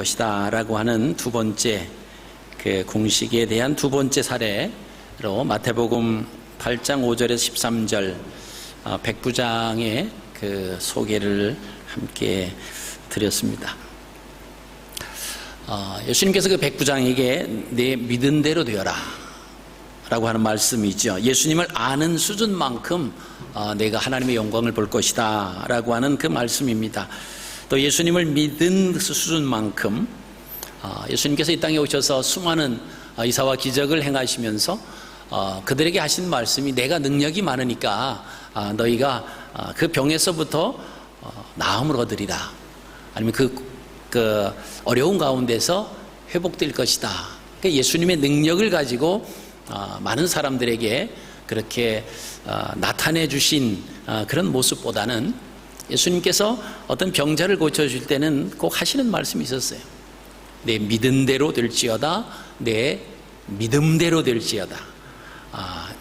것이다 라고 하는 두 번째 그 공식에 대한 두 번째 사례로 마태복음 8장 5절에서 13절 백부장의 그 소개를 함께 드렸습니다. 예수님께서 그 백부장에게 내 믿은 대로 되어라 라고 하는 말씀이죠. 예수님을 아는 수준만큼 내가 하나님의 영광을 볼 것이다 라고 하는 그 말씀입니다. 또 예수님을 믿은 수준만큼 예수님께서 이 땅에 오셔서 수많은 이사와 기적을 행하시면서 그들에게 하신 말씀이 내가 능력이 많으니까 너희가 그 병에서부터 나음을 얻으리라, 아니면 그 어려운 가운데서 회복될 것이다. 그러니까 예수님의 능력을 가지고 많은 사람들에게 그렇게 나타내 주신 그런 모습보다는 예수님께서 어떤 병자를 고쳐줄 때는 꼭 하시는 말씀이 있었어요. 내 믿은 대로 될지어다, 내 믿음대로 될지어다.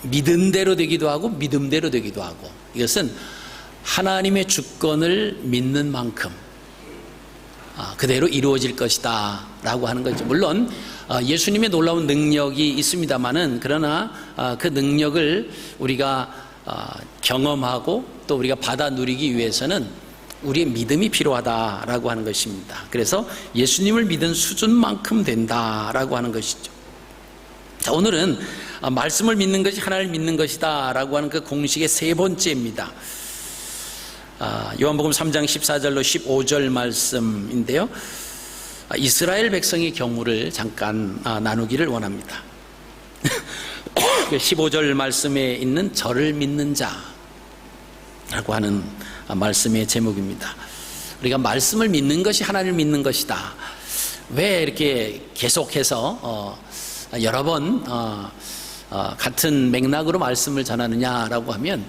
믿은 대로 되기도 하고 믿음대로 되기도 하고, 이것은 하나님의 주권을 믿는 만큼 그대로 이루어질 것이다 라고 하는 거죠. 물론 예수님의 놀라운 능력이 있습니다만은, 그러나 그 능력을 우리가 경험하고 또 우리가 받아 누리기 위해서는 우리의 믿음이 필요하다라고 하는 것입니다. 그래서 예수님을 믿은 수준만큼 된다라고 하는 것이죠. 자, 오늘은 말씀을 믿는 것이 하나님을 믿는 것이다 라고 하는 그 공식의 세 번째입니다. 요한복음 3장 14절로 15절 말씀인데요, 이스라엘 백성의 경우를 잠깐 나누기를 원합니다. 15절 말씀에 있는 저를 믿는 자라고 하는 말씀의 제목입니다. 우리가 말씀을 믿는 것이 하나님을 믿는 것이다, 왜 이렇게 계속해서 여러 번 같은 맥락으로 말씀을 전하느냐라고 하면,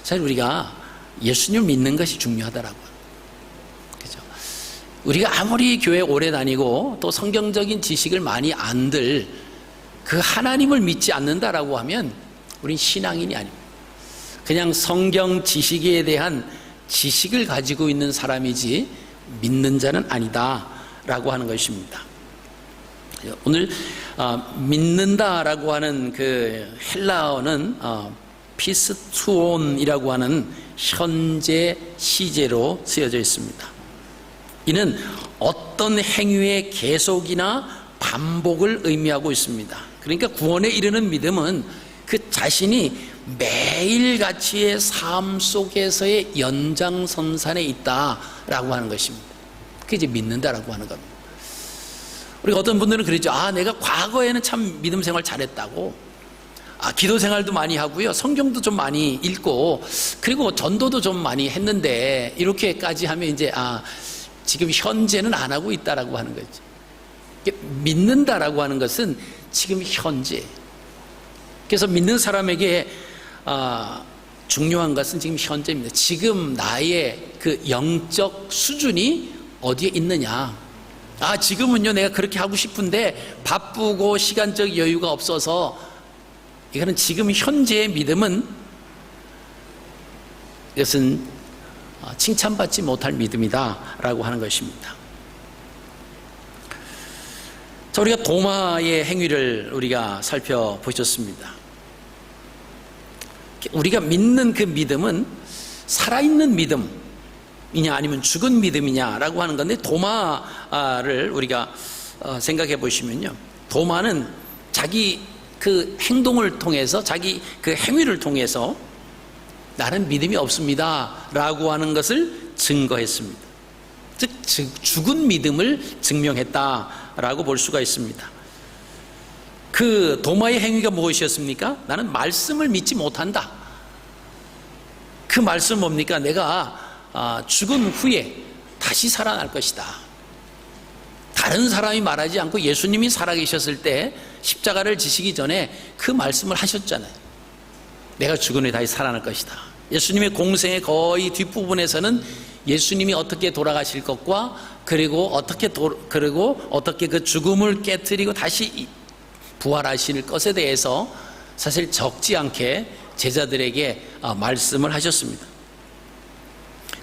사실 우리가 예수님을 믿는 것이 중요하더라고요. 그죠? 우리가 아무리 교회 오래 다니고 또 성경적인 지식을 많이 안들 그 하나님을 믿지 않는다라고 하면 우린 신앙인이 아닙니다. 그냥 성경 지식에 대한 지식을 가지고 있는 사람이지 믿는 자는 아니다라고 하는 것입니다. 오늘 믿는다라고 하는 그 헬라어는 피스투온이라고 하는 현재 시제로 쓰여져 있습니다. 이는 어떤 행위의 계속이나 반복을 의미하고 있습니다. 그러니까 구원에 이르는 믿음은 그 자신이 매일같이의 삶 속에서의 연장선상에 있다라고 하는 것입니다. 그게 이제 믿는다라고 하는 겁니다. 우리가 어떤 분들은 그러죠. 내가 과거에는 참 믿음 생활 잘했다고, 기도 생활도 많이 하고요, 성경도 좀 많이 읽고, 그리고 전도도 좀 많이 했는데, 이렇게까지 하면 이제 지금 현재는 안 하고 있다라고 하는 거죠. 믿는다라고 하는 것은 지금 현재. 그래서 믿는 사람에게 중요한 것은 지금 현재입니다. 지금 나의 그 영적 수준이 어디에 있느냐. 지금은요 내가 그렇게 하고 싶은데 바쁘고 시간적 여유가 없어서, 이거는 지금 현재의 믿음은, 이것은 칭찬받지 못할 믿음이다 라고 하는 것입니다. 자, 우리가 도마의 행위를 우리가 살펴보셨습니다. 우리가 믿는 그 믿음은 살아있는 믿음이냐 아니면 죽은 믿음이냐라고 하는 건데, 도마를 우리가 생각해 보시면요, 도마는 자기 그 행동을 통해서, 자기 그 행위를 통해서 나는 믿음이 없습니다 라고 하는 것을 증거했습니다. 즉 죽은 믿음을 증명했다라고 볼 수가 있습니다. 그 도마의 행위가 무엇이었습니까? 나는 말씀을 믿지 못한다. 그 말씀은 뭡니까? 내가 죽은 후에 다시 살아날 것이다. 다른 사람이 말하지 않고 예수님이 살아계셨을 때 십자가를 지시기 전에 그 말씀을 하셨잖아요. 내가 죽은 후에 다시 살아날 것이다. 예수님의 공생의 거의 뒷부분에서는 예수님이 어떻게 돌아가실 것과 그리고 어떻게 그 죽음을 깨뜨리고 다시 부활하실 것에 대해서 사실 적지 않게 제자들에게 말씀을 하셨습니다.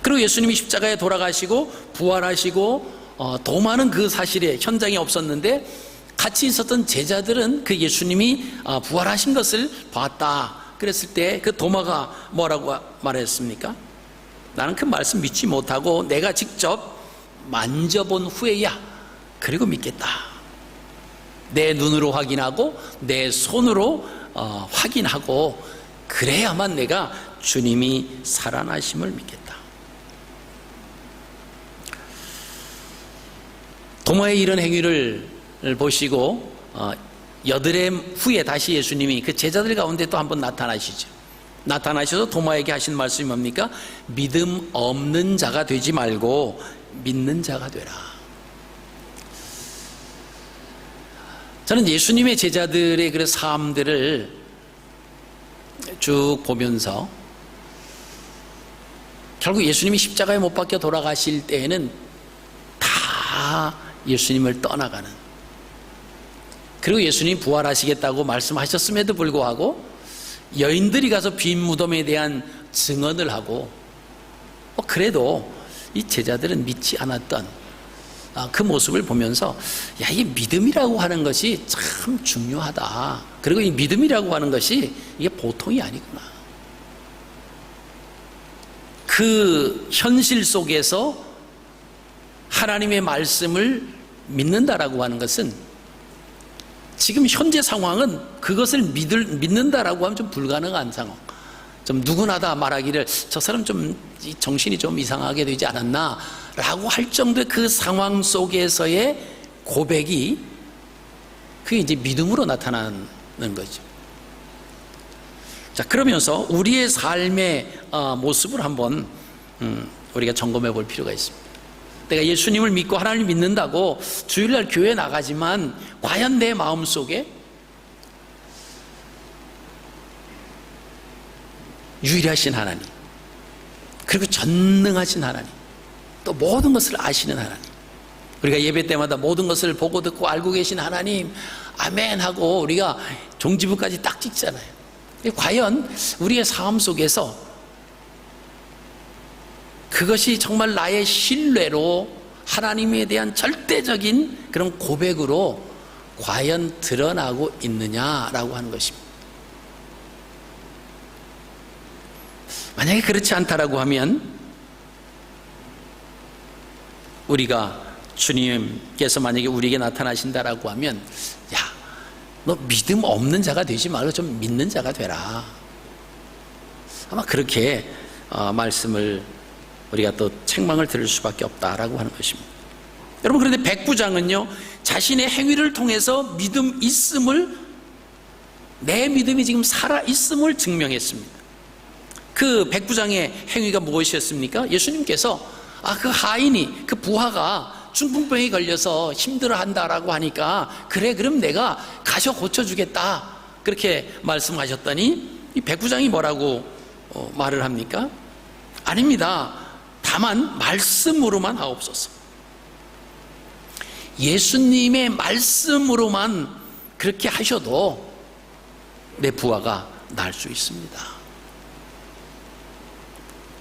그리고 예수님이 십자가에 돌아가시고 부활하시고 도마는 그 사실에 현장에 없었는데 같이 있었던 제자들은 그 예수님이 부활하신 것을 봤다. 그랬을 때 그 도마가 뭐라고 말했습니까? 나는 그 말씀 믿지 못하고 내가 직접 만져본 후에야 그리고 믿겠다. 내 눈으로 확인하고 내 손으로 확인하고 그래야만 내가 주님이 살아나심을 믿겠다. 도마의 이런 행위를 보시고 여드렘 후에 다시 예수님이 그 제자들 가운데 또 한번 나타나시죠. 나타나셔서 도마에게 하신 말씀이 뭡니까? 믿음 없는 자가 되지 말고 믿는 자가 되라. 저는 예수님의 제자들의 그 삶들을 쭉 보면서 결국 예수님이 십자가에 못 박혀 돌아가실 때에는 다 예수님을 떠나가는, 그리고 예수님이 부활하시겠다고 말씀하셨음에도 불구하고 여인들이 가서 빈 무덤에 대한 증언을 하고 그래도 이 제자들은 믿지 않았던 그 모습을 보면서 야, 이 믿음이라고 하는 것이 참 중요하다. 그리고 이 믿음이라고 하는 것이 이게 보통이 아니구나. 그 현실 속에서 하나님의 말씀을 믿는다라고 하는 것은 지금 현재 상황은 그것을 믿는다라고 하면 좀 불가능한 상황. 좀 누구나 다 말하기를 저 사람 좀 정신이 좀 이상하게 되지 않았나 라고 할 정도의 그 상황 속에서의 고백이 그게 이제 믿음으로 나타나는 거죠. 자, 그러면서 우리의 삶의 모습을 한번 우리가 점검해 볼 필요가 있습니다. 내가 예수님을 믿고 하나님을 믿는다고 주일날 교회 나가지만 과연 내 마음속에 유일하신 하나님, 그리고 전능하신 하나님, 또 모든 것을 아시는 하나님, 우리가 예배 때마다 모든 것을 보고 듣고 알고 계신 하나님 아멘 하고 우리가 종지부까지 딱 찍잖아요. 과연 우리의 삶 속에서 그것이 정말 나의 신뢰로 하나님에 대한 절대적인 그런 고백으로 과연 드러나고 있느냐라고 하는 것입니다. 만약에 그렇지 않다라고 하면 우리가 주님께서 만약에 우리에게 나타나신다라고 하면 야, 너 믿음 없는 자가 되지 말고 좀 믿는 자가 되라. 아마 그렇게 말씀을 우리가 또 책망을 들을 수밖에 없다라고 하는 것입니다. 여러분, 그런데 백부장은요, 자신의 행위를 통해서 믿음 있음을, 내 믿음이 지금 살아 있음을 증명했습니다. 그 백부장의 행위가 무엇이었습니까? 예수님께서 그 하인이, 그 부하가 중풍병에 걸려서 힘들어한다라고 하니까 그래, 그럼 내가 가셔 고쳐주겠다 그렇게 말씀하셨더니 이 백부장이 뭐라고 말을 합니까? 아닙니다. 다만 말씀으로만 하옵소서. 예수님의 말씀으로만 그렇게 하셔도 내 부하가 나을 수 있습니다.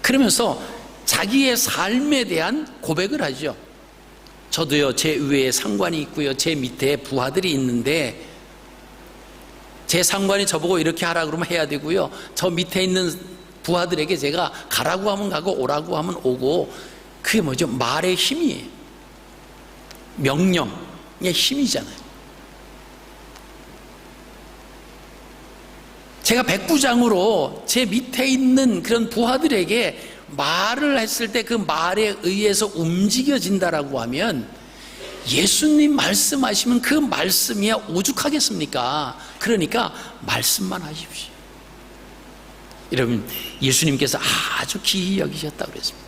그러면서 자기의 삶에 대한 고백을 하죠. 저도요, 제 위에 상관이 있고요, 제 밑에 부하들이 있는데 제 상관이 저보고 이렇게 하라 그러면 해야 되고요, 저 밑에 있는 부하들에게 제가 가라고 하면 가고 오라고 하면 오고, 그게 뭐죠? 말의 힘이에요. 명령의 힘이잖아요. 제가 백부장으로 제 밑에 있는 그런 부하들에게 말을 했을 때 그 말에 의해서 움직여진다라고 하면 예수님 말씀하시면 그 말씀이야 오죽하겠습니까? 그러니까 말씀만 하십시오. 여러분, 예수님께서 아주 기이 여기셨다고 그랬습니다.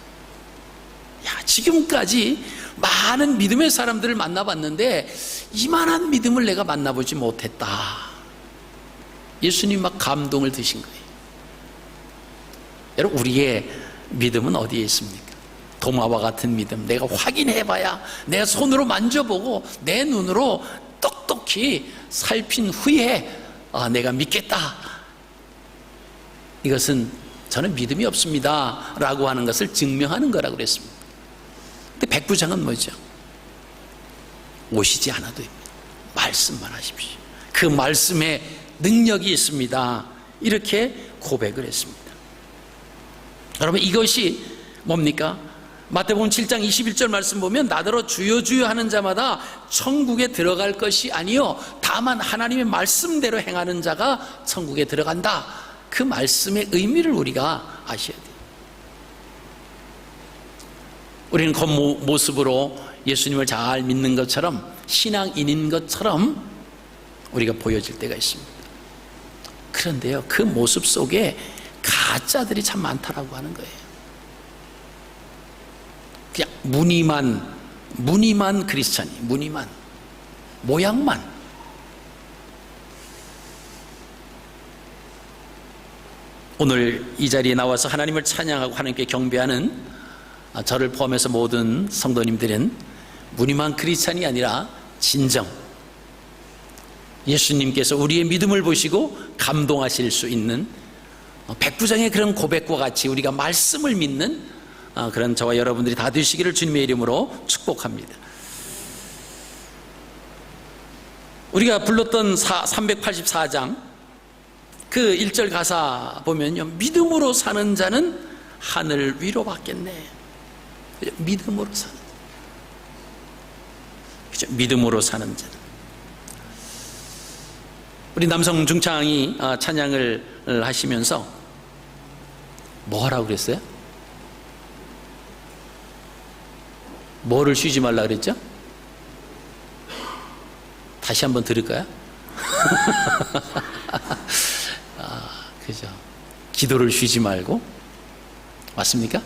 야, 지금까지 많은 믿음의 사람들을 만나봤는데 이만한 믿음을 내가 만나보지 못했다. 예수님 막 감동을 드신 거예요. 여러분, 우리의 믿음은 어디에 있습니까? 도마와 같은 믿음. 내가 확인해봐야, 내가 손으로 만져보고 내 눈으로 똑똑히 살핀 후에 내가 믿겠다. 이것은 저는 믿음이 없습니다 라고 하는 것을 증명하는 거라고 그랬습니다. 근데 백부장은 뭐죠? 오시지 않아도 됩니다. 말씀만 하십시오. 그 말씀에 능력이 있습니다. 이렇게 고백을 했습니다. 여러분, 이것이 뭡니까? 마태복음 7장 21절 말씀 보면 나더러 주여 주여 하는 자마다 천국에 들어갈 것이 아니요 다만 하나님의 말씀대로 행하는 자가 천국에 들어간다. 그 말씀의 의미를 우리가 아셔야 돼요. 우리는 겉모습으로 예수님을 잘 믿는 것처럼 신앙인인 것처럼 우리가 보여질 때가 있습니다. 그런데요, 그 모습 속에 가짜들이 참 많다라고 하는 거예요. 그냥 무늬만 크리스찬이, 무늬만, 모양만. 오늘 이 자리에 나와서 하나님을 찬양하고 하나님께 경배하는 저를 포함해서 모든 성도님들은 무늬만 크리스찬이 아니라 진정 예수님께서 우리의 믿음을 보시고 감동하실 수 있는 백부장의 그런 고백과 같이 우리가 말씀을 믿는 그런 저와 여러분들이 다 되시기를 주님의 이름으로 축복합니다. 우리가 불렀던 384장 그 1절 가사 보면요, 믿음으로 사는 자는 하늘 위로 받겠네. 믿음으로 사는 자. 그죠? 믿음으로 사는 자는. 우리 남성 중창이 찬양을 하시면서 뭐 하라고 그랬어요? 뭐를 쉬지 말라 그랬죠? 다시 한번 들을까요? 그죠? 기도를 쉬지 말고. 맞습니까?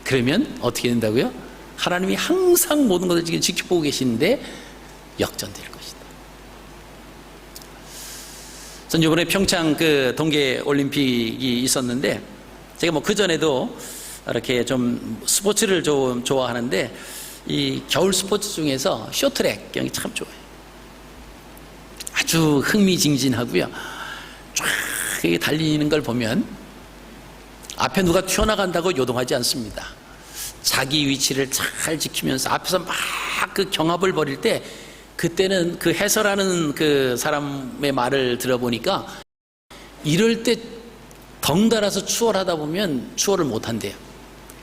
그러면 어떻게 된다고요? 하나님이 항상 모든 것을 지금 지켜보고 계시는데 역전될 것이다. 전 이번에 평창 그 동계 올림픽이 있었는데 제가 뭐 그전에도 이렇게 좀 스포츠를 좀 좋아하는데 이 겨울 스포츠 중에서 쇼트트랙 경기 참 좋아요. 아주 흥미진진하고요. 쫙 달리는 걸 보면 앞에 누가 튀어나간다고 요동하지 않습니다. 자기 위치를 잘 지키면서 앞에서 막 그 경합을 벌일 때 그때는 그 해설하는 그 사람의 말을 들어보니까 이럴 때 덩달아서 추월하다 보면 추월을 못 한대요.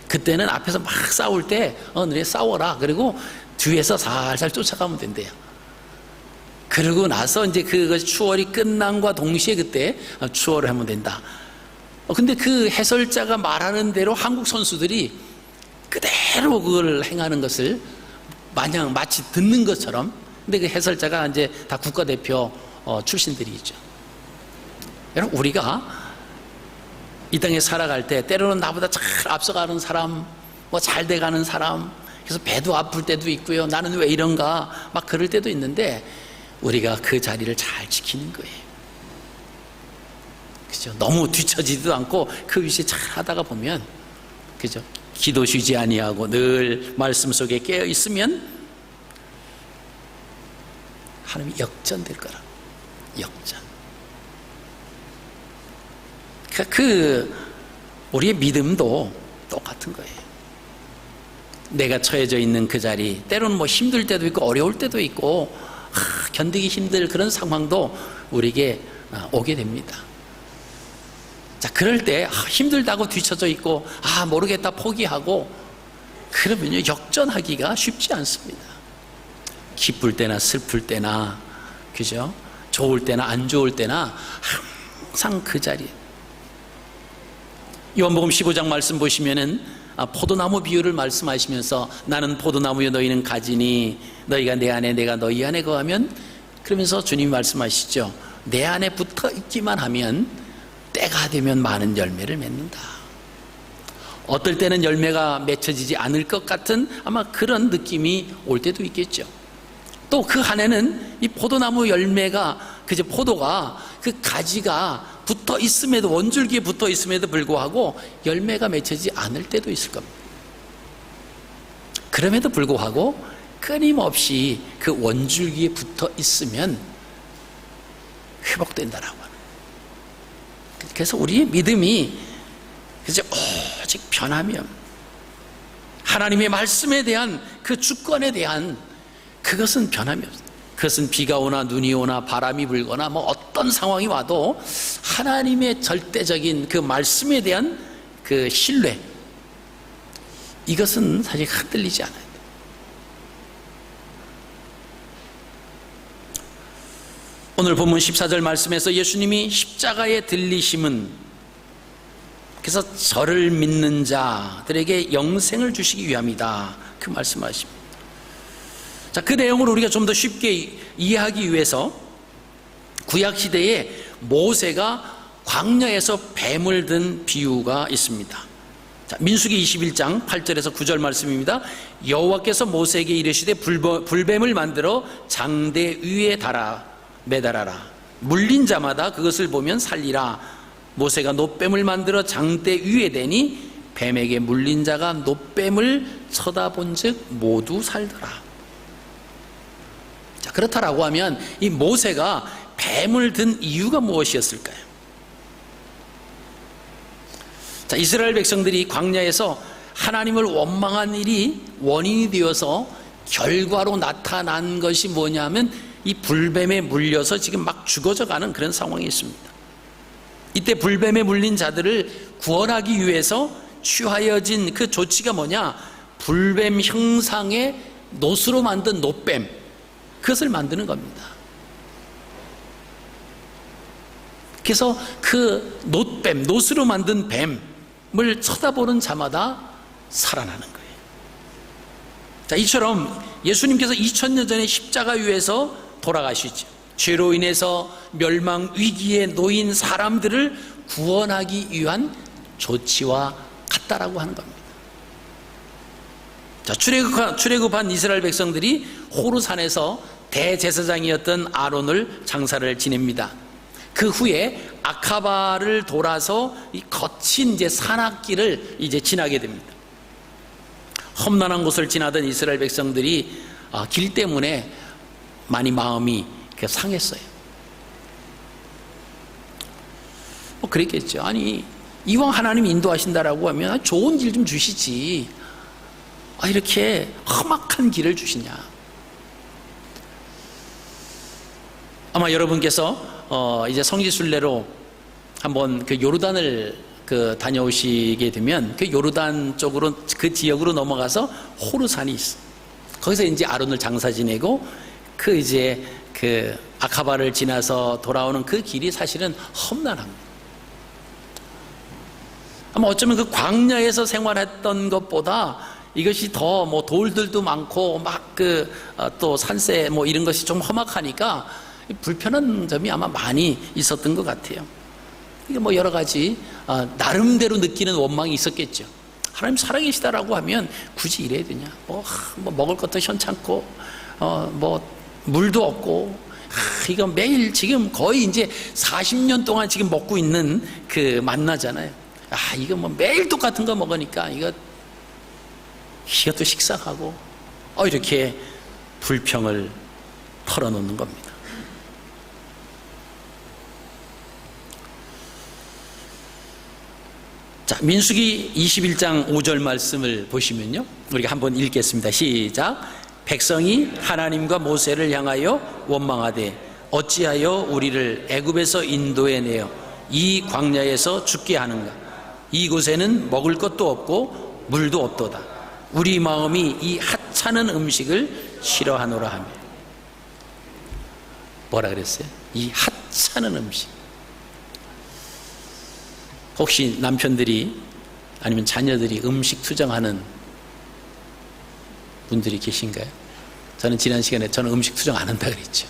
그때는 앞에서 막 싸울 때 너네 싸워라. 그리고 뒤에서 살살 쫓아가면 된대요. 그러고 나서 이제 그것이 추월이 끝난과 동시에 그때 추월을 하면 된다. 근데 그 해설자가 말하는 대로 한국 선수들이 그대로 그걸 행하는 것을 마냥 마치 듣는 것처럼. 근데 그 해설자가 이제 다 국가대표 출신들이죠. 여러분, 우리가 이 땅에 살아갈 때 때로는 나보다 잘 앞서가는 사람, 뭐 잘 돼가는 사람, 그래서 배도 아플 때도 있고요. 나는 왜 이런가 막 그럴 때도 있는데 우리가 그 자리를 잘 지키는 거예요. 그죠? 너무 뒤처지지도 않고 그 위치에 잘 하다가 보면, 그죠? 기도 쉬지 아니하고 늘 말씀 속에 깨어 있으면 하나님이 역전될 거라. 역전. 우리의 믿음도 똑같은 거예요. 내가 처해져 있는 그 자리, 때로는 뭐 힘들 때도 있고 어려울 때도 있고 견디기 힘들 그런 상황도 우리에게 오게 됩니다. 자, 그럴 때 힘들다고 뒤쳐져 있고 모르겠다 포기하고 그러면요, 역전하기가 쉽지 않습니다. 기쁠 때나 슬플 때나, 그죠? 좋을 때나 안 좋을 때나 항상 그 자리에. 요한복음 15장 말씀 보시면은 포도나무 비유를 말씀하시면서 나는 포도나무여 너희는 가지니 너희가 내 안에 내가 너희 안에 거하면, 그러면서 주님이 말씀하시죠. 내 안에 붙어 있기만 하면 때가 되면 많은 열매를 맺는다. 어떨 때는 열매가 맺혀지지 않을 것 같은 아마 그런 느낌이 올 때도 있겠죠. 또 그 안에는 이 포도나무 열매가, 그저 포도가 그 가지가 붙어 있음에도, 원줄기에 붙어 있음에도 불구하고 열매가 맺히지 않을 때도 있을 겁니다. 그럼에도 불구하고 끊임없이 그 원줄기에 붙어 있으면 회복된다라고 하는. 그래서 우리의 믿음이 그저 오직 변하면 하나님의 말씀에 대한 그 주권에 대한 그것은 변함이 없어요. 그것은 비가 오나 눈이 오나 바람이 불거나 뭐 어떤 상황이 와도 하나님의 절대적인 그 말씀에 대한 그 신뢰, 이것은 사실 흔들리지 않아요. 오늘 본문 14절 말씀에서 예수님이 십자가에 들리심은, 그래서 저를 믿는 자들에게 영생을 주시기 위함이다, 그 말씀하십니다. 자, 그 내용을 우리가 좀 더 쉽게 이해하기 위해서 구약시대에 모세가 광야에서 뱀을 든 비유가 있습니다. 자, 민수기 21장 8절에서 9절 말씀입니다. 여호와께서 모세에게 이르시되 불뱀을 만들어 장대 위에 매달아라. 물린 자마다 그것을 보면 살리라. 모세가 놋뱀을 만들어 장대 위에 대니 뱀에게 물린 자가 놋뱀을 쳐다본 즉 모두 살더라. 자, 그렇다라고 하면 이 모세가 뱀을 든 이유가 무엇이었을까요? 자, 이스라엘 백성들이 광야에서 하나님을 원망한 일이 원인이 되어서 결과로 나타난 것이 뭐냐면 이 불뱀에 물려서 지금 막 죽어져 가는 그런 상황이 있습니다. 이때 불뱀에 물린 자들을 구원하기 위해서 취하여진 그 조치가 뭐냐? 불뱀 형상의 놋으로 만든 놋뱀, 그것을 만드는 겁니다. 그래서 그 놋으로 만든 뱀을 쳐다보는 자마다 살아나는 거예요. 자, 이처럼 예수님께서 2000년 전에 십자가 위에서 돌아가시죠. 죄로 인해서 멸망 위기에 놓인 사람들을 구원하기 위한 조치와 같다라고 하는 겁니다. 자, 출애굽한 이스라엘 백성들이 호르산에서 대제사장이었던 아론을 장사를 지냅니다. 그 후에 아카바를 돌아서 이 거친 이제 산악길을 이제 지나게 됩니다. 험난한 곳을 지나던 이스라엘 백성들이 길 때문에 많이 마음이 상했어요. 뭐 그랬겠죠. 아니, 이왕 하나님 인도하신다라고 하면 좋은 길 좀 주시지, 이렇게 험악한 길을 주시냐. 아마 여러분께서 이제 성지순례로 한번 그 요르단을 다녀오시게 되면 그 요르단 쪽으로, 그 지역으로 넘어가서 호르산이 있어. 거기서 이제 아론을 장사 지내고 그 이제 그 아카바를 지나서 돌아오는 그 길이 사실은 험난합니다. 아마 어쩌면 그 광야에서 생활했던 것보다 이것이 더 뭐 돌들도 많고 막 또 산세 뭐 이런 것이 좀 험악하니까 불편한 점이 아마 많이 있었던 것 같아요. 이게 뭐 여러 가지 나름대로 느끼는 원망이 있었겠죠. 하나님 살아계시다라고 하면 굳이 이래야 되냐? 뭐 먹을 것도 현찮고 뭐 물도 없고 이거 매일 지금 거의 이제 40년 동안 지금 먹고 있는 그 만나잖아요. 이거 뭐 매일 똑같은 거 먹으니까 이것도 식상하고 이렇게 불평을 털어놓는 겁니다. 자, 민수기 21장 5절 말씀을 보시면요, 우리가 한번 읽겠습니다. 시작. 백성이 하나님과 모세를 향하여 원망하되 어찌하여 우리를 애굽에서 인도해내어 이 광야에서 죽게 하는가? 이곳에는 먹을 것도 없고 물도 없도다. 우리 마음이 이 하찮은 음식을 싫어하노라 하며. 뭐라 그랬어요? 이 하찮은 음식. 혹시 남편들이 아니면 자녀들이 음식 투정하는 분들이 계신가요? 저는 지난 시간에 저는 음식 투정 안 한다 그랬죠.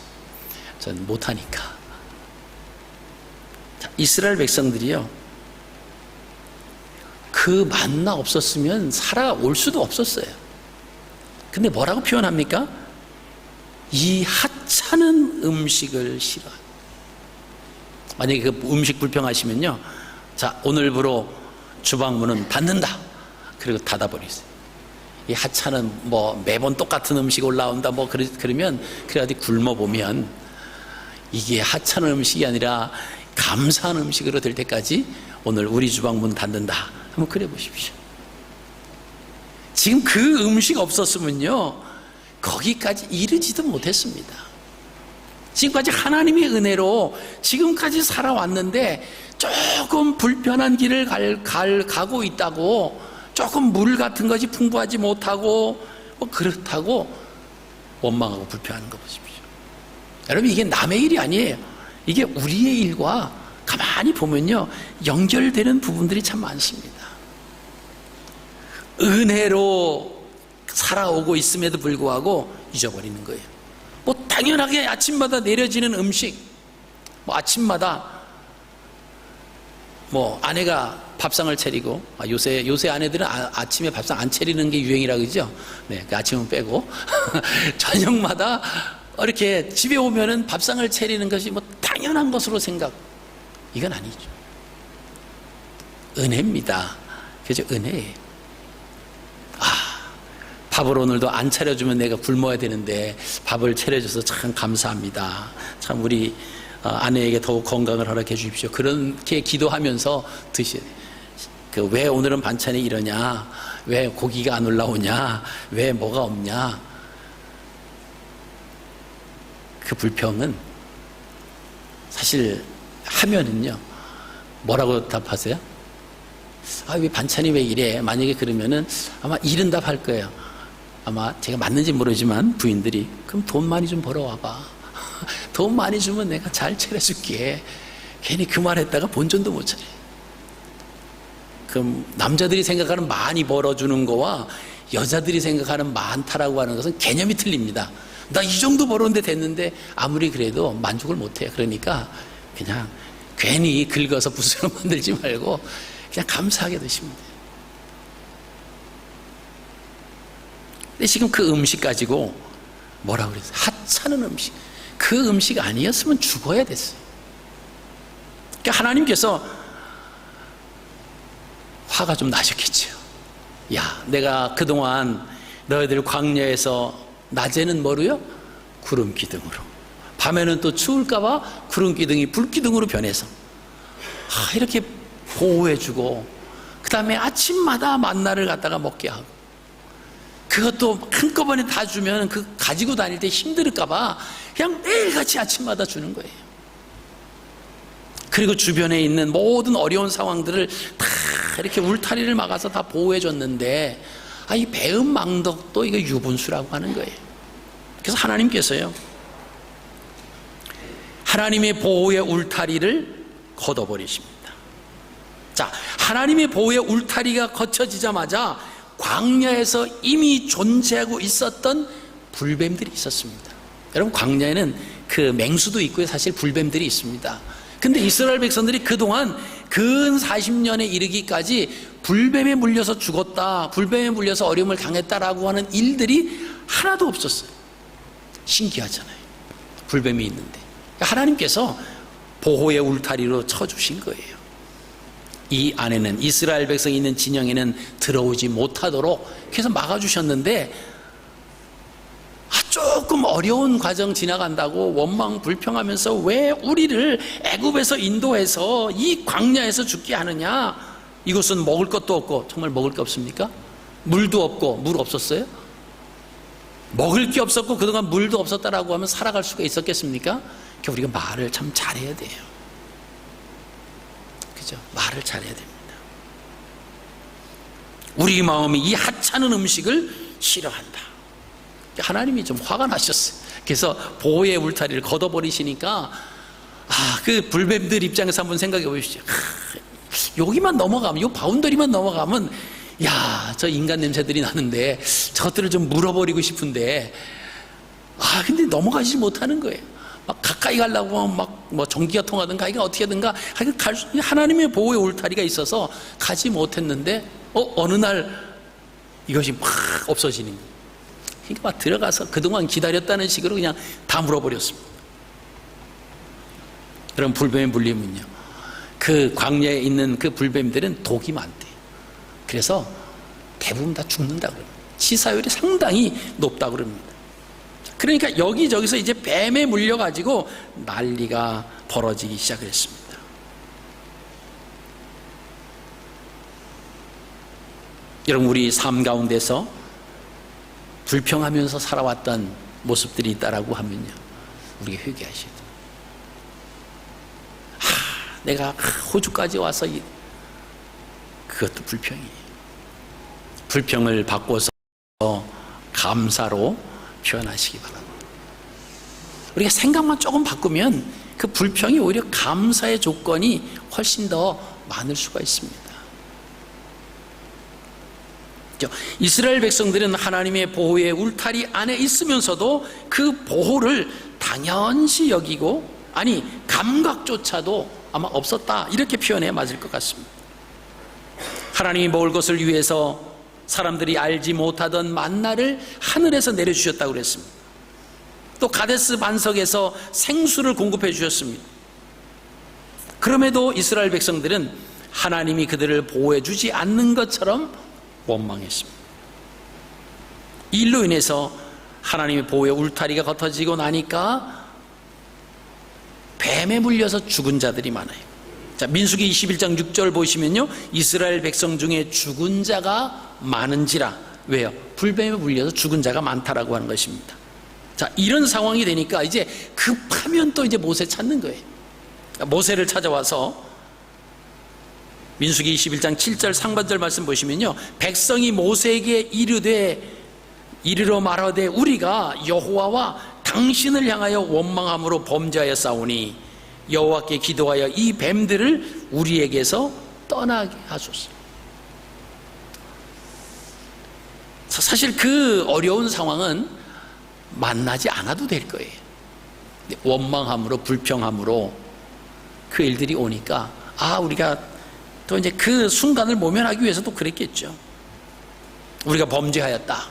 저는 못하니까. 자, 이스라엘 백성들이요, 그 만나 없었으면 살아올 수도 없었어요. 근데 뭐라고 표현합니까? 이 하찮은 음식을 싫어. 만약에 그 음식 불평하시면요, 자, 오늘부로 주방문은 닫는다. 그리고 닫아버리세요. 이 하찮은 뭐 매번 똑같은 음식 올라온다 뭐 그러면 그래가지고 굶어보면 이게 하찮은 음식이 아니라 감사한 음식으로 될 때까지 오늘 우리 주방문 닫는다. 한번 그래 보십시오. 지금 그 음식 없었으면요, 거기까지 이르지도 못했습니다. 지금까지 하나님의 은혜로 지금까지 살아왔는데 조금 불편한 길을 가고 있다고, 조금 물 같은 것이 풍부하지 못하고 뭐 그렇다고 원망하고 불평하는 거 보십시오. 여러분, 이게 남의 일이 아니에요. 이게 우리의 일과 가만히 보면요, 연결되는 부분들이 참 많습니다. 은혜로 살아오고 있음에도 불구하고 잊어버리는 거예요. 뭐 당연하게 아침마다 내려지는 음식, 뭐 아침마다 뭐 아내가 밥상을 차리고, 요새 아내들은 아침에 밥상 안 차리는 게 유행이라 그러죠. 네, 그 아침은 빼고 저녁마다 이렇게 집에 오면은 밥상을 차리는 것이 뭐 당연한 것으로 생각. 이건 아니죠. 은혜입니다. 그죠? 은혜예요. 밥을 오늘도 안 차려주면 내가 굶어야 되는데 밥을 차려줘서 참 감사합니다. 참 우리 아내에게 더욱 건강을 허락해 주십시오. 그렇게 기도하면서 드셔야 돼요. 왜 오늘은 반찬이 이러냐, 왜 고기가 안 올라오냐, 왜 뭐가 없냐, 그 불평은 사실 하면은요, 뭐라고 답하세요? 왜 반찬이 왜 이래? 만약에 그러면은 아마 이런 답 할 거예요. 아마 제가 맞는지 모르지만 부인들이, 그럼 돈 많이 좀 벌어와봐. 돈 많이 주면 내가 잘 차려줄게. 괜히 그 말 했다가 본전도 못 차려. 그럼 남자들이 생각하는 많이 벌어주는 거와 여자들이 생각하는 많다라고 하는 것은 개념이 틀립니다. 나 이 정도 벌었는데 됐는데 아무리 그래도 만족을 못해요. 그러니까 그냥 괜히 긁어서 부스럼 만들지 말고 그냥 감사하게 드시면 돼요. 근데 지금 그 음식 가지고 뭐라고 그랬어요? 하찮은 음식. 그 음식 아니었으면 죽어야 됐어요. 그러니까 하나님께서 화가 좀 나셨겠죠. 야, 내가 그동안 너희들 광야에서 낮에는 뭐로요? 구름 기둥으로, 밤에는 또 추울까봐 구름 기둥이 불 기둥으로 변해서 이렇게 보호해주고, 그 다음에 아침마다 만나를 갖다가 먹게 하고, 그것도 한꺼번에 다 주면 그 가지고 다닐 때 힘들까봐 그냥 매일같이 아침마다 주는 거예요. 그리고 주변에 있는 모든 어려운 상황들을 다 이렇게 울타리를 막아서 다 보호해줬는데, 이 배은망덕도 이거 유분수라고 하는 거예요. 그래서 하나님께서요, 하나님의 보호의 울타리를 걷어버리십니다. 자, 하나님의 보호의 울타리가 거쳐지자마자 광야에서 이미 존재하고 있었던 불뱀들이 있었습니다. 여러분, 광야에는 그 맹수도 있고요, 사실 불뱀들이 있습니다. 근데 이스라엘 백성들이 그동안 근 40년에 이르기까지 불뱀에 물려서 죽었다, 불뱀에 물려서 어려움을 당했다라고 하는 일들이 하나도 없었어요. 신기하잖아요. 불뱀이 있는데 하나님께서 보호의 울타리로 쳐주신 거예요. 이 안에는, 이스라엘 백성이 있는 진영에는 들어오지 못하도록 해서 막아주셨는데, 조금 어려운 과정 지나간다고 원망 불평하면서 왜 우리를 애굽에서 인도해서 이 광야에서 죽게 하느냐? 이곳은 먹을 것도 없고, 정말 먹을 게 없습니까? 물도 없고, 물 없었어요? 먹을 게 없었고 그동안 물도 없었다라고 하면 살아갈 수가 있었겠습니까? 그러니까 우리가 말을 참 잘해야 돼요. 그죠? 말을 잘해야 됩니다. 우리 마음이 이 하찮은 음식을 싫어한다. 하나님이 좀 화가 나셨어요. 그래서 보호의 울타리를 걷어버리시니까, 그 불뱀들 입장에서 한번 생각해 보십시오. 여기만 넘어가면, 요 바운더리만 넘어가면, 야, 저 인간 냄새들이 나는데 저것들을 좀 물어버리고 싶은데, 근데 넘어가지 못하는 거예요. 막 가까이 가려고 하면 막 뭐 전기가 통하든가 이게 어떻게든가 하나님의 보호의 울타리가 있어서 가지 못했는데, 어느 날 이것이 막 없어지는 거예요. 그러니까 막 들어가서 그동안 기다렸다는 식으로 그냥 다 물어버렸습니다. 그럼 불뱀에 물리면요, 그 광야에 있는 그 불뱀들은 독이 많대요. 그래서 대부분 다 죽는다고 그럽니다. 치사율이 상당히 높다고 그럽니다. 그러니까 여기저기서 이제 뱀에 물려가지고 난리가 벌어지기 시작했습니다. 여러분, 우리 삶 가운데서 불평하면서 살아왔던 모습들이 있다라고 하면요, 우리가 회개하셔야 돼요. 내가 호주까지 와서 그것도 불평이에요. 불평을 바꿔서 감사로 표현하시기 바랍니다. 우리가 생각만 조금 바꾸면 그 불평이 오히려 감사의 조건이 훨씬 더 많을 수가 있습니다. 이스라엘 백성들은 하나님의 보호의 울타리 안에 있으면서도 그 보호를 당연시 여기고, 아니 감각조차도 아마 없었다, 이렇게 표현해야 맞을 것 같습니다. 하나님이 먹을 것을 위해서 사람들이 알지 못하던 만나를 하늘에서 내려주셨다고 그랬습니다. 또 가데스 반석에서 생수를 공급해 주셨습니다. 그럼에도 이스라엘 백성들은 하나님이 그들을 보호해 주지 않는 것처럼 원망했습니다. 이 일로 인해서 하나님의 보호의 울타리가 걷어지고 나니까 뱀에 물려서 죽은 자들이 많아요. 자, 민수기 21장 6절 보시면요, 이스라엘 백성 중에 죽은 자가 많은지라. 왜요? 불뱀에 물려서 죽은 자가 많다라고 하는 것입니다. 자, 이런 상황이 되니까 이제 급하면 또 이제 모세 찾는 거예요. 모세를 찾아와서 민수기 21장 7절 상반절 말씀 보시면요, 백성이 모세에게 이르러 말하되 우리가 여호와와 당신을 향하여 원망함으로 범죄하여 싸우니 여호와께 기도하여 이 뱀들을 우리에게서 떠나게 하소서. 사실 그 어려운 상황은 만나지 않아도 될 거예요. 원망함으로, 불평함으로 그 일들이 오니까 우리가 또 이제 그 순간을 모면하기 위해서도 그랬겠죠. 우리가 범죄하였다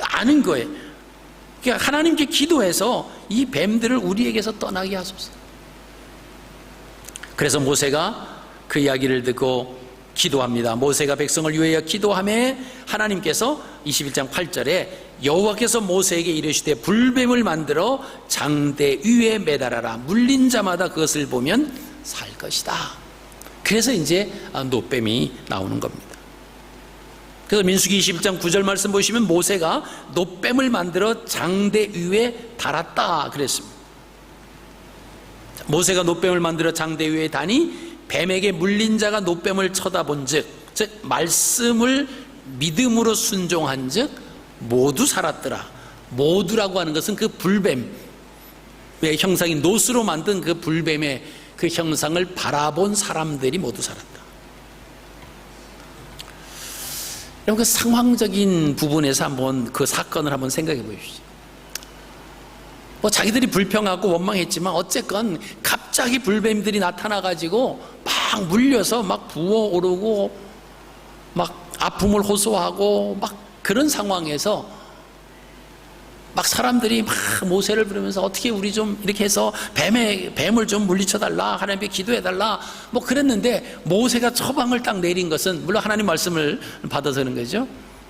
아는 거예요. 그러니까 하나님께 기도해서 이 뱀들을 우리에게서 떠나게 하소서. 그래서 모세가 그 이야기를 듣고 기도합니다. 모세가 백성을 위하여 기도하매 하나님께서 21장 8절에 여호와께서 모세에게 이르시되 불뱀을 만들어 장대 위에 매달아라. 물린 자마다 그것을 보면 살 것이다. 그래서 이제 놋뱀이 나오는 겁니다. 그래서 민수기 21장 9절 말씀 보시면 모세가 놋뱀을 만들어 장대 위에 달았다 그랬습니다. 모세가 놋뱀을 만들어 장대 위에 다니 뱀에게 물린 자가 놋뱀을 쳐다본즉, 즉 말씀을 믿음으로 순종한즉 모두 살았더라. 모두라고 하는 것은 그 불뱀의 형상인 놋으로 만든 그 불뱀의 그 형상을 바라본 사람들이 모두 살았다. 여러분, 그 상황적인 부분에서 한번 그 사건을 한번 생각해 보십시오. 자기들이 불평하고 원망했지만 어쨌건 갑자기 불뱀들이 나타나가지고 막 물려서 막 부어오르고 막 아픔을 호소하고 막 그런 상황에서 막 사람들이 막 모세를 부르면서 어떻게 우리 좀 이렇게 해서 뱀을 좀 물리쳐달라, 하나님께 기도해달라 뭐 그랬는데, 모세가 처방을 딱 내린 것은, 물론 하나님 말씀을 받아서 그런 거죠,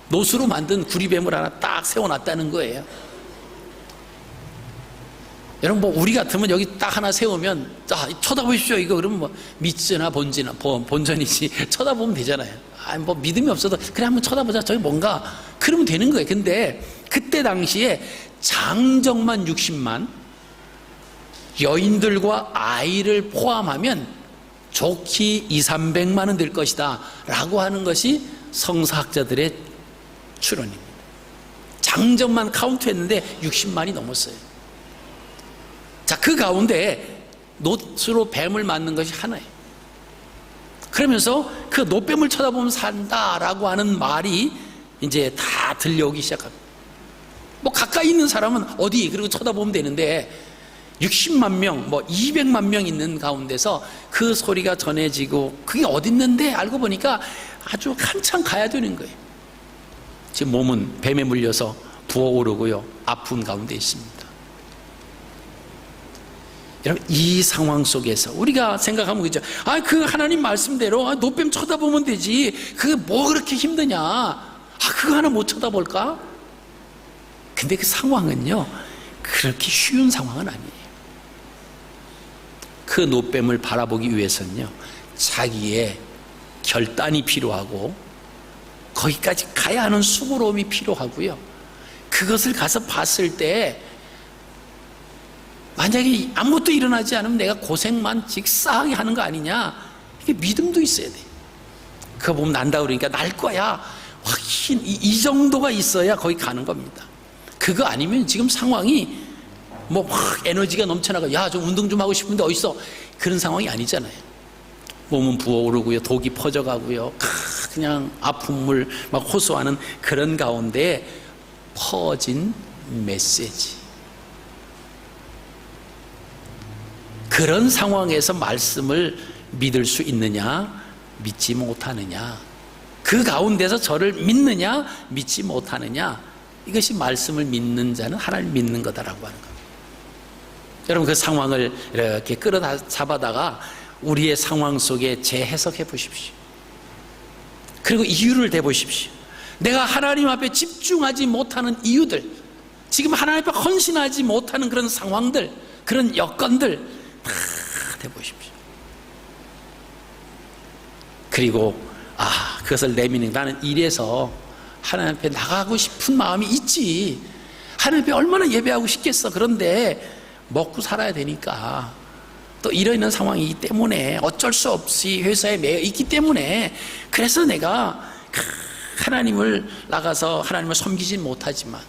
놋으로 만든 구리뱀을 하나 딱 세워놨다는 거예요. 여러분, 뭐 우리 같으면 여기 딱 하나 세우면 자 쳐다보십시오 이거, 그러면 뭐 믿지나 본전이지 쳐다보면 되잖아요. 뭐 믿음이 없어도 그래 한번 쳐다보자, 저기 뭔가, 그러면 되는 거예요. 근데 그때 당시에 장정만 60만, 여인들과 아이를 포함하면 좋게 200~300만은 될 것이다 라고 하는 것이 성사학자들의 추론입니다. 장정만 카운트했는데 60만이 넘었어요. 자, 그 가운데 놋으로 뱀을 만든 것이 하나예요. 그러면서 그 놋뱀을 쳐다보면 산다라고 하는 말이 이제 다 들려오기 시작합니다. 뭐 가까이 있는 사람은 어디 그리고 쳐다보면 되는데 60만 명, 뭐 200만 명 있는 가운데서 그 소리가 전해지고 그게 어디 있는데 알고 보니까 아주 한참 가야 되는 거예요. 지금 몸은 뱀에 물려서 부어오르고요, 아픈 가운데 있습니다. 여러분, 이 상황 속에서 우리가 생각하면 그죠, 그 하나님 말씀대로 놋뱀 쳐다보면 되지, 그게 뭐 그렇게 힘드냐, 그거 하나 못 쳐다볼까? 근데 그 상황은요 그렇게 쉬운 상황은 아니에요. 그 놋뱀을 바라보기 위해서는요 자기의 결단이 필요하고 거기까지 가야 하는 수고로움이 필요하고요, 그 그것을 가서 봤을 때 만약에 아무것도 일어나지 않으면 내가 고생만 직사하게 하는 거 아니냐, 이게 믿음도 있어야 돼. 그거 보면 난다 그러니까 날 거야, 확신, 이 정도가 있어야 거기 가는 겁니다. 그거 아니면 지금 상황이 뭐 막 에너지가 넘쳐나가, 야 좀 운동 좀 하고 싶은데 어딨어, 그런 상황이 아니잖아요. 몸은 부어오르고요, 독이 퍼져가고요, 그냥 아픔을 막 호소하는 그런 가운데 퍼진 메시지. 그런 상황에서 말씀을 믿을 수 있느냐, 믿지 못하느냐, 그 가운데서 저를 믿느냐, 믿지 못하느냐, 이것이 말씀을 믿는 자는 하나님 믿는 거다라고 하는 겁니다. 여러분, 그 상황을 이렇게 끌어잡아다가 우리의 상황 속에 재해석해 보십시오. 그리고 이유를 대보십시오. 내가 하나님 앞에 집중하지 못하는 이유들, 지금 하나님 앞에 헌신하지 못하는 그런 상황들, 그런 여건들 다 대보십시오. 그리고 그것을 내미는, 나는 이래서 하나님 앞에 나가고 싶은 마음이 있지, 하나님 앞에 얼마나 예배하고 싶겠어. 그런데 먹고 살아야 되니까, 또 이러이러한 상황이기 때문에, 어쩔 수 없이 회사에 매여 있기 때문에, 그래서 내가 하나님을 나가서 하나님을 섬기진 못하지만,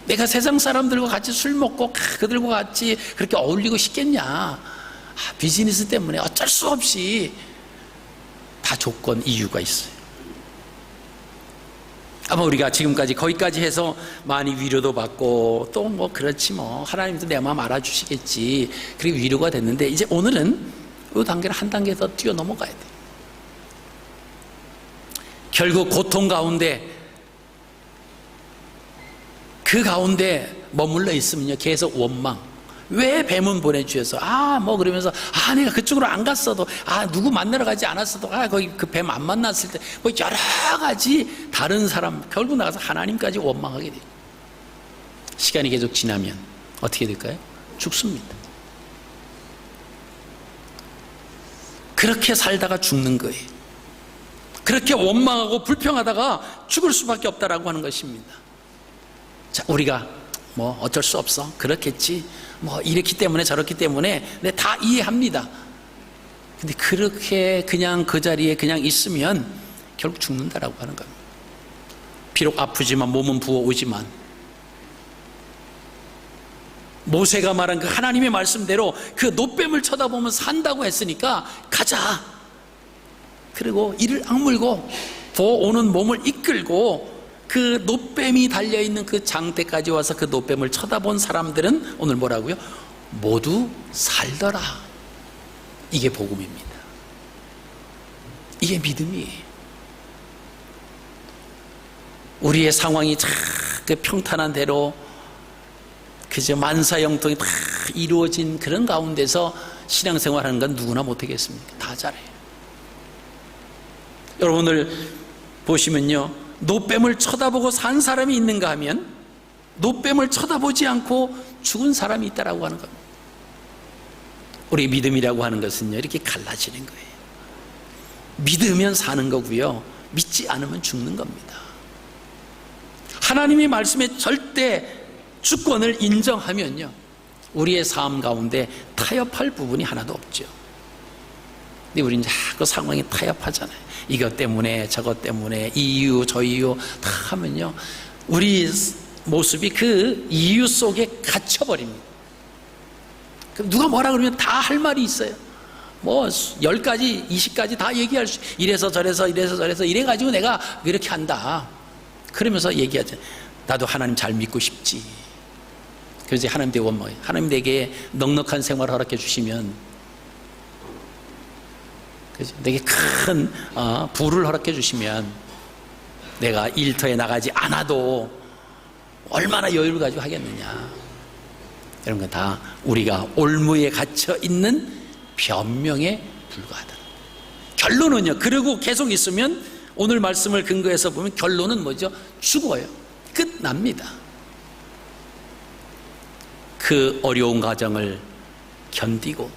내가 세상 사람들과 같이 술 먹고 그들과 같이 그렇게 어울리고 싶겠냐, 비즈니스 때문에 어쩔 수 없이, 다 조건, 이유가 있어요. 아마 우리가 지금까지 거기까지 해서 많이 위로도 받고, 또 뭐 그렇지 뭐 하나님도 내 마음 알아주시겠지, 그리고 위로가 됐는데, 이제 오늘은 이 단계를 한 단계 더 뛰어넘어가야 돼. 결국 고통 가운데, 그 가운데 머물러 있으면요, 계속 원망. 왜 뱀은 보내주셔서, 뭐 그러면서, 내가 그쪽으로 안 갔어도, 누구 만나러 가지 않았어도, 거기 그 뱀 안 만났을 때, 뭐 여러 가지 다른 사람, 결국 나가서 하나님까지 원망하게 돼요. 시간이 계속 지나면 어떻게 될까요? 죽습니다. 그렇게 살다가 죽는 거예요. 그렇게 원망하고 불평하다가 죽을 수밖에 없다라고 하는 것입니다. 자, 우리가 뭐 어쩔 수 없어, 그렇겠지, 뭐 이렇기 때문에 저렇기 때문에, 네, 다 이해합니다. 근데 그렇게 그냥 그 자리에 그냥 있으면 결국 죽는다라고 하는 겁니다. 비록 아프지만, 몸은 부어오지만, 모세가 말한 그 하나님의 말씀대로 그 노뱀을 쳐다보면 산다고 했으니까 가자. 그리고 이를 악물고 부어오는 몸을 이끌고 그 노뱀이 달려있는 그 장대까지 와서 그 노뱀을 쳐다본 사람들은 오늘 뭐라고요? 모두 살더라. 이게 복음입니다. 이게 믿음이에요. 우리의 상황이 그 평탄한 대로 그저 만사형통이 다 이루어진 그런 가운데서 신앙생활하는 건 누구나 못하겠습니까? 다 잘해요. 여러분들 보시면요, 노뱀을 쳐다보고 산 사람이 있는가 하면 노뱀을 쳐다보지 않고 죽은 사람이 있다라고 하는 겁니다. 우리 믿음이라고 하는 것은요, 이렇게 갈라지는 거예요. 믿으면 사는 거고요, 믿지 않으면 죽는 겁니다. 하나님의 말씀에 절대 주권을 인정하면요, 우리의 삶 가운데 타협할 부분이 하나도 없죠. 근데 우리는 자꾸 상황이 타협하잖아요. 이것 때문에 저것 때문에, 이유 저 이유 다 하면요, 우리 모습이 그 이유 속에 갇혀버립니다. 그럼 누가 뭐라 그러면 다 할 말이 있어요. 뭐 10가지 20가지 다 얘기할 수, 이래서 저래서 이래서 저래서 이래가지고 내가 이렇게 한다, 그러면서 얘기하죠. 나도 하나님 잘 믿고 싶지. 그래서 하나님 되고 뭐 하나님 내게 넉넉한 생활을 허락해 주시면, 내게 큰 부를 허락해 주시면 내가 일터에 나가지 않아도 얼마나 여유를 가지고 하겠느냐. 이런 건 다 우리가 올무에 갇혀 있는 변명에 불과하다. 결론은요, 그러고 계속 있으면, 오늘 말씀을 근거해서 보면 결론은 뭐죠? 죽어요. 끝납니다. 그 어려운 과정을 견디고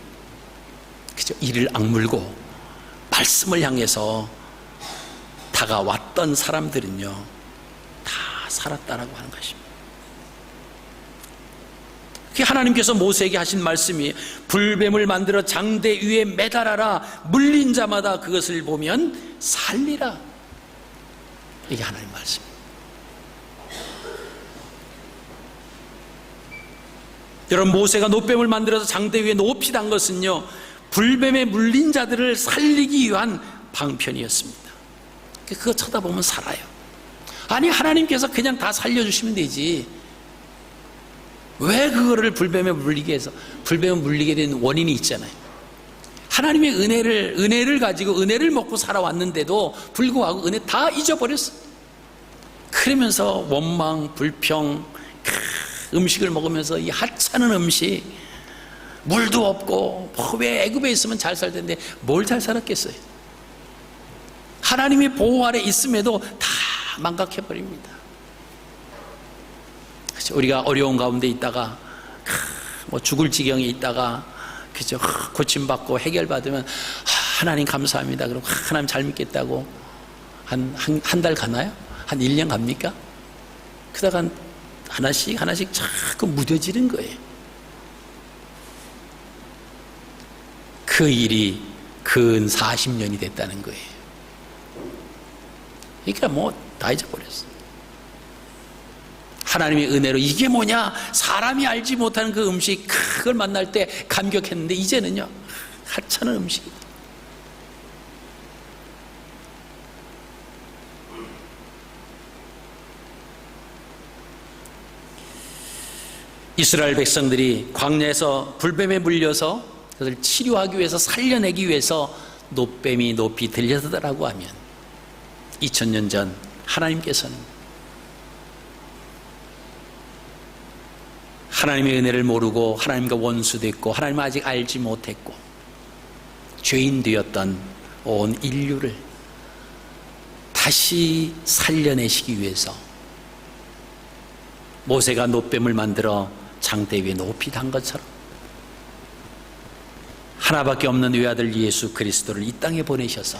그죠? 이를 악물고 말씀을 향해서 다가왔던 사람들은요, 다 살았다라고 하는 것입니다. 그게 하나님께서 모세에게 하신 말씀이 불뱀을 만들어 장대 위에 매달아라. 물린 자마다 그것을 보면 살리라. 이게 하나님 말씀입니다. 여러분, 모세가 노뱀을 만들어서 장대 위에 높이 단 것은요, 불뱀에 물린 자들을 살리기 위한 방편이었습니다. 그거 쳐다보면 살아요. 아니, 하나님께서 그냥 다 살려주시면 되지. 왜 그거를 불뱀에 물리게 해서, 불뱀에 물리게 된 원인이 있잖아요. 하나님의 은혜를 가지고 은혜를 먹고 살아왔는데도 불구하고 은혜 다 잊어버렸어. 그러면서 원망, 불평, 음식을 먹으면서 이 하찮은 음식, 물도 없고, 왜 애굽에 있으면 잘 살 텐데 뭘 잘 살았겠어요. 하나님의 보호 아래 있음에도 다 망각해버립니다. 우리가 어려운 가운데 있다가 죽을 지경에 있다가 그죠, 고침받고 해결받으면 하나님 감사합니다. 그럼 하나님 잘 믿겠다고 한 달 가나요? 한 1년 갑니까? 그러다가 하나씩 자꾸 무뎌지는 거예요. 그 일이 근 40년이 됐다는 거예요. 그러니까 다 잊어버렸어. 하나님의 은혜로 이게 뭐냐, 사람이 알지 못하는 그 음식, 그걸 만날 때 감격했는데 이제는요, 하찮은 음식이다. 이스라엘 백성들이 광야에서 불뱀에 물려서 그것을 치료하기 위해서, 살려내기 위해서 노뱀이 높이 들려서더라고 하면 2000년 전 하나님께서는 하나님의 은혜를 모르고 하나님과 원수됐고 하나님을 아직 알지 못했고 죄인 되었던 온 인류를 다시 살려내시기 위해서 모세가 노뱀을 만들어 장대 위에 높이 단 것처럼 하나밖에 없는 외아들 예수 그리스도를 이 땅에 보내셔서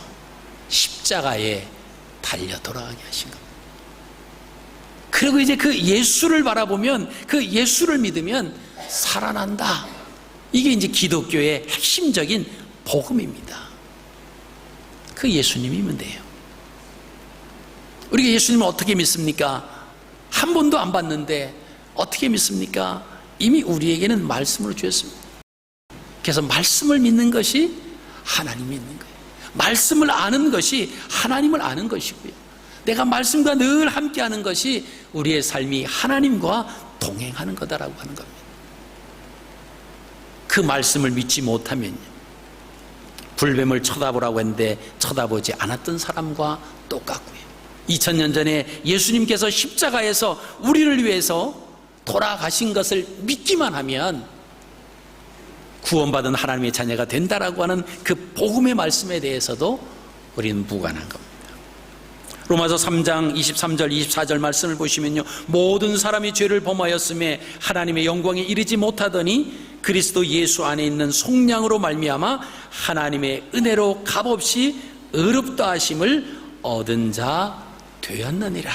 십자가에 달려 돌아가게 하신 겁니다. 그리고 이제 그 예수를 바라보면, 그 예수를 믿으면 살아난다. 이게 이제 기독교의 핵심적인 복음입니다. 그 예수님이면 돼요. 우리가 예수님을 어떻게 믿습니까? 한 번도 안 봤는데 어떻게 믿습니까? 이미 우리에게는 말씀을 주셨습니다. 그래서 말씀을 믿는 것이 하나님 믿는 거예요. 말씀을 아는 것이 하나님을 아는 것이고요. 내가 말씀과 늘 함께하는 것이 우리의 삶이 하나님과 동행하는 거다라고 하는 겁니다. 그 말씀을 믿지 못하면 불뱀을 쳐다보라고 했는데 쳐다보지 않았던 사람과 똑같고요. 2000년 전에 예수님께서 십자가에서 우리를 위해서 돌아가신 것을 믿기만 하면 구원받은 하나님의 자녀가 된다라고 하는 그 복음의 말씀에 대해서도 우리는 무관한 겁니다. 로마서 3장 23절 24절 말씀을 보시면요, 모든 사람이 죄를 범하였음에 하나님의 영광에 이르지 못하더니 그리스도 예수 안에 있는 속량으로 말미암아 하나님의 은혜로 값없이 의롭다 하심을 얻은 자 되었느니라.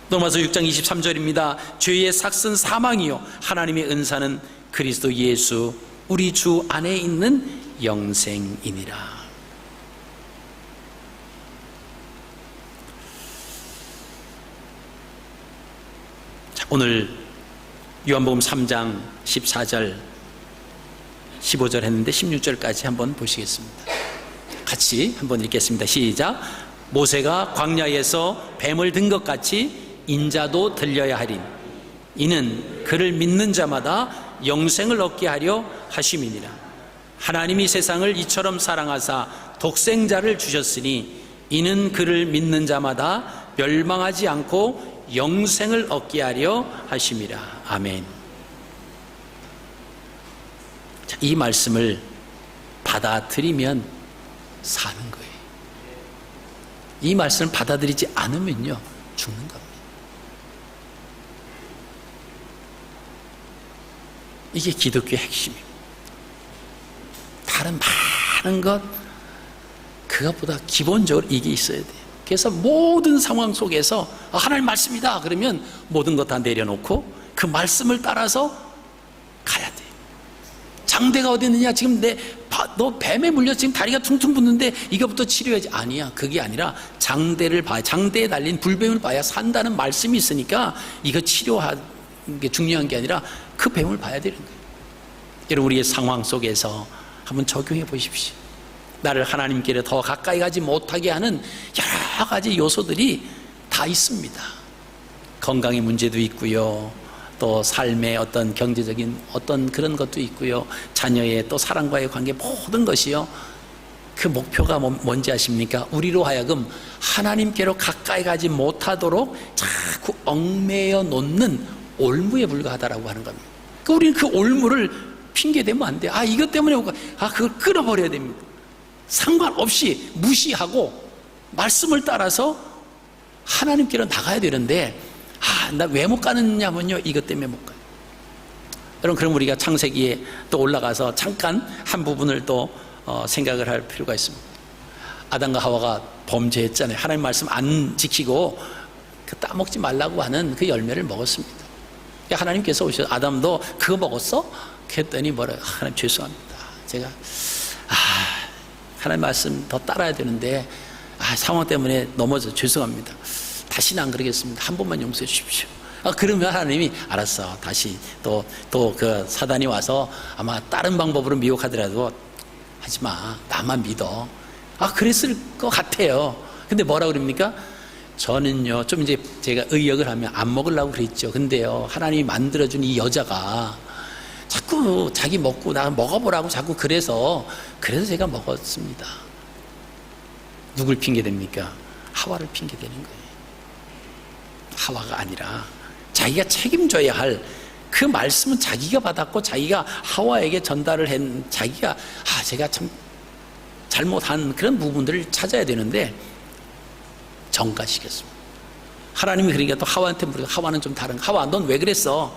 로마서 6장 23절입니다. 죄의 삭은 사망이요 하나님의 은사는 그리스도 예수 우리 주 안에 있는 영생이니라. 오늘 요한복음 3장 14절 15절 했는데 16절까지 한번 보시겠습니다. 같이 한번 읽겠습니다. 시작. 모세가 광야에서 뱀을 든 것 같이 인자도 들려야 하린 이는 그를 믿는 자마다 영생을 얻게 하려 하심이니라. 하나님이 세상을 이처럼 사랑하사 독생자를 주셨으니 이는 그를 믿는 자마다 멸망하지 않고 영생을 얻게 하려 하심이라. 아멘. 자, 이 말씀을 받아들이면 사는 거예요. 이 말씀을 받아들이지 않으면요, 죽는 겁니다. 이게 기독교의 핵심입니다. 다른 많은 것, 그것보다 기본적으로 이게 있어야 돼요. 그래서 모든 상황 속에서 하나님 말씀이다 그러면 모든 것 다 내려놓고 그 말씀을 따라서 가야 돼. 장대가 어디 있느냐? 지금 너 뱀에 물려 지금 다리가 퉁퉁 붓는데 이거부터 치료해야지. 아니야. 그게 아니라 장대를 봐야, 장대에 달린 불뱀을 봐야 산다는 말씀이 있으니까 이거 치료하는 게 중요한 게 아니라 그 뱀을 봐야 되는 거예요. 여러분, 우리의 상황 속에서 한번 적용해 보십시오. 나를 하나님께 더 가까이 가지 못하게 하는 여러 가지 요소들이 다 있습니다. 건강의 문제도 있고요, 또 삶의 어떤 경제적인 어떤 그런 것도 있고요, 자녀의 또 사랑과의 관계, 모든 것이요, 그 목표가 뭔지 아십니까? 우리로 하여금 하나님께로 가까이 가지 못하도록 자꾸 얽매여 놓는 올무에 불과하다라고 하는 겁니다. 우리는 그 올무를 핑계 대면 안 돼요. 이것 때문에 그걸 끊어버려야 됩니다. 상관없이 무시하고 말씀을 따라서 하나님께로 나가야 되는데, 나 왜 못 가느냐면요, 이것 때문에 못 가요. 여러분, 그럼 우리가 창세기에 또 올라가서 잠깐 한 부분을 또 생각을 할 필요가 있습니다. 아담과 하와가 범죄했잖아요. 하나님 말씀 안 지키고 그 따먹지 말라고 하는 그 열매를 먹었습니다. 하나님께서 오셔서 아담도 그거 먹었어? 했더니 뭐래요? 하나님 죄송합니다. 제가 하나님 말씀 더 따라야 되는데 상황 때문에 넘어져 죄송합니다. 다시는 안 그러겠습니다. 한 번만 용서해 주십시오. 그러면 하나님이 알았어. 다시 또 그 사단이 와서 아마 다른 방법으로 미혹하더라도 하지 마. 나만 믿어. 그랬을 것 같아요. 근데 뭐라 그럽니까? 저는요, 좀 이제 제가 의역을 하면 안 먹으려고 그랬죠. 근데요, 하나님이 만들어준 이 여자가 자꾸 자기 먹고 나 먹어보라고 자꾸 그래서 제가 먹었습니다. 누굴 핑계댑니까? 하와를 핑계대는 거예요. 하와가 아니라 자기가 책임져야 할 그 말씀은 자기가 받았고 자기가 하와에게 전달을 한, 자기가 제가 참 잘못한 그런 부분들을 찾아야 되는데 정가시켰습니다. 하나님이 그러니까 또 하와한테 물어요. 하와는 좀 다른, 하와 넌 왜 그랬어?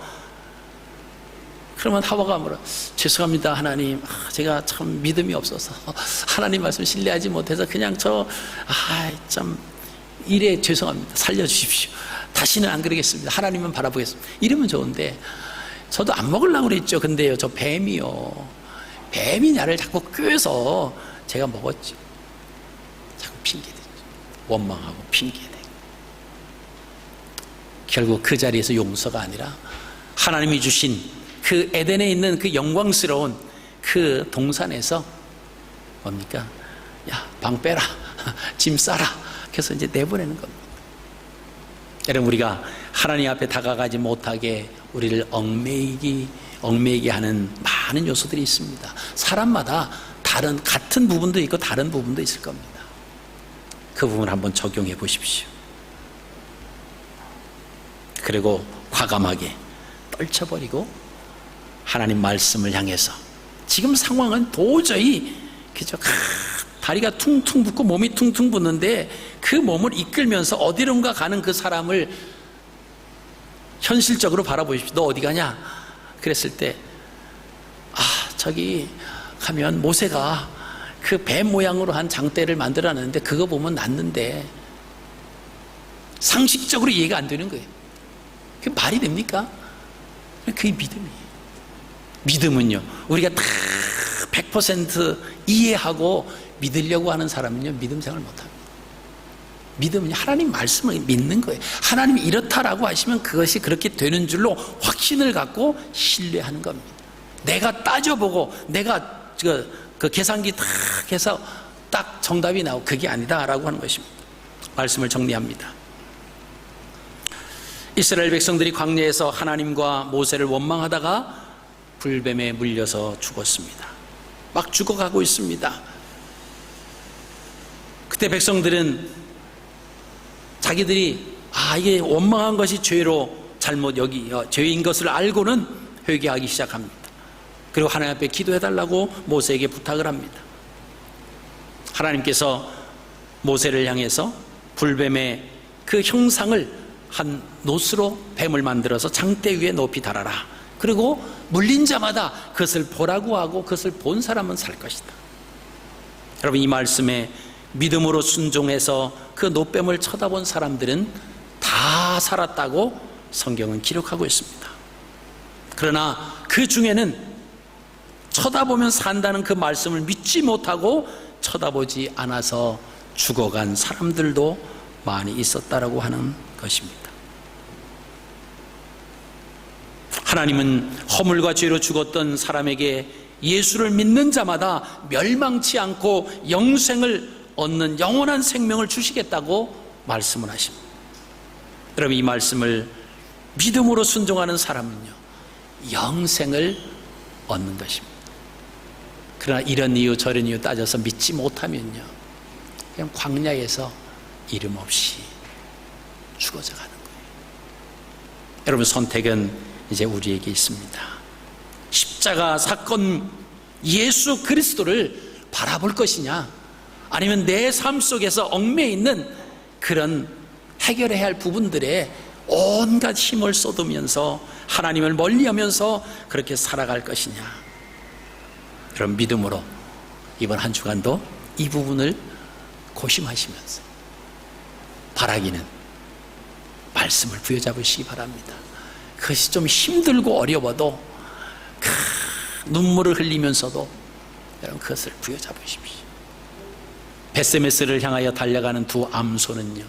그러면 하와가 뭐라, 죄송합니다 하나님, 제가 참 믿음이 없어서 하나님 말씀 신뢰하지 못해서 그냥 참 이래 죄송합니다. 살려주십시오. 다시는 안 그러겠습니다. 하나님은 바라보겠습니다. 이러면 좋은데, 저도 안 먹으려고 그랬죠. 근데요, 저 뱀이 나를 자꾸 꿰서 제가 먹었죠. 자꾸 핑계대죠. 원망하고 핑계대고. 결국 그 자리에서 용서가 아니라 하나님이 주신 그 에덴에 있는 그 영광스러운 그 동산에서 뭡니까? 방 빼라, 짐 싸라. 그래서 이제 내보내는 겁니다. 여러분, 우리가 하나님 앞에 다가가지 못하게 우리를 얽매이게 하는 많은 요소들이 있습니다. 사람마다 같은 부분도 있고 다른 부분도 있을 겁니다. 그 부분을 한번 적용해 보십시오. 그리고 과감하게 떨쳐버리고 하나님 말씀을 향해서, 지금 상황은 도저히 그저 다리가 퉁퉁 붓고 몸이 퉁퉁 붓는데 그 몸을 이끌면서 어디론가 가는 그 사람을 현실적으로 바라보십시오. 너 어디 가냐? 그랬을 때 저기 가면 모세가 그 뱀 모양으로 한 장대를 만들어놨는데 그거 보면 낫는데, 상식적으로 이해가 안 되는 거예요. 그게 말이 됩니까? 그게 믿음이에요. 믿음은요, 우리가 다 100% 이해하고 믿으려고 하는 사람은요, 믿음 생활을 못합니다. 믿음은 하나님 말씀을 믿는 거예요. 하나님이 이렇다라고 하시면 그것이 그렇게 되는 줄로 확신을 갖고 신뢰하는 겁니다. 내가 따져보고 내가 그 계산기 딱 해서 딱 정답이 나오고 그게 아니다라고 하는 것입니다. 말씀을 정리합니다. 이스라엘 백성들이 광야에서 하나님과 모세를 원망하다가 불뱀에 물려서 죽었습니다. 막 죽어가고 있습니다. 그때 백성들은 자기들이 이게 원망한 것이 죄로 죄인 것을 알고는 회개하기 시작합니다. 그리고 하나님 앞에 기도해달라고 모세에게 부탁을 합니다. 하나님께서 모세를 향해서 불뱀의 그 형상을 한 놋으로 뱀을 만들어서 장대 위에 높이 달아라. 그리고 물린 자마다 그것을 보라고 하고 그것을 본 사람은 살 것이다. 여러분, 이 말씀의 믿음으로 순종해서 그 노뱀을 쳐다본 사람들은 다 살았다고 성경은 기록하고 있습니다. 그러나 그 중에는 쳐다보면 산다는 그 말씀을 믿지 못하고 쳐다보지 않아서 죽어간 사람들도 많이 있었다라고 하는 것입니다. 하나님은 허물과 죄로 죽었던 사람에게 예수를 믿는 자마다 멸망치 않고 영생을 얻는 영원한 생명을 주시겠다고 말씀을 하십니다. 여러분, 이 말씀을 믿음으로 순종하는 사람은요, 영생을 얻는 것입니다. 그러나 이런 이유 저런 이유 따져서 믿지 못하면요, 그냥 광야에서 이름 없이 죽어져 가는 거예요. 여러분, 선택은 이제 우리에게 있습니다. 십자가 사건 예수 그리스도를 바라볼 것이냐, 아니면 내 삶 속에서 얽매여 있는 그런 해결해야 할 부분들에 온갖 힘을 쏟으면서 하나님을 멀리하면서 그렇게 살아갈 것이냐. 그런 믿음으로 이번 한 주간도 이 부분을 고심하시면서 바라기는 말씀을 부여잡으시기 바랍니다. 그것이 좀 힘들고 어려워도 눈물을 흘리면서도 여러분 그것을 부여잡으십시오. 벳세메스를 향하여 달려가는 두 암소는요,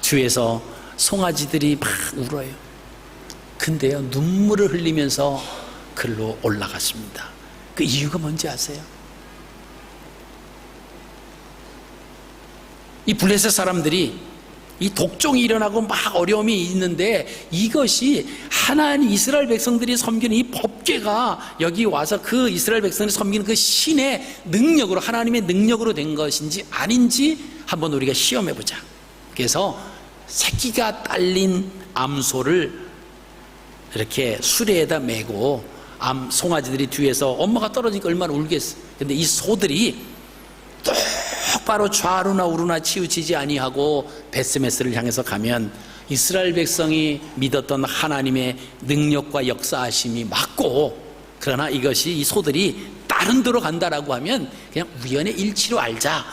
뒤에서 송아지들이 막 울어요. 근데요, 눈물을 흘리면서 글로 올라갔습니다. 그 이유가 뭔지 아세요? 이 블레셋 사람들이 이 독종이 일어나고 막 어려움이 있는데, 이것이 하나님 이스라엘 백성들이 섬기는 이 법궤가 여기 와서 그 이스라엘 백성들이 섬기는 그 신의 능력으로, 하나님의 능력으로 된 것인지 아닌지 한번 우리가 시험해 보자. 그래서 새끼가 딸린 암소를 이렇게 수레에다 메고 송아지들이 뒤에서 엄마가 떨어지니까 얼마나 울겠어. 근데 이 소들이 똑바로 좌루나 우루나 치우치지 아니하고 벳세메스를 향해서 가면 이스라엘 백성이 믿었던 하나님의 능력과 역사하심이 맞고, 그러나 이것이 이 소들이 다른 데로 간다라고 하면 그냥 우연의 일치로 알자.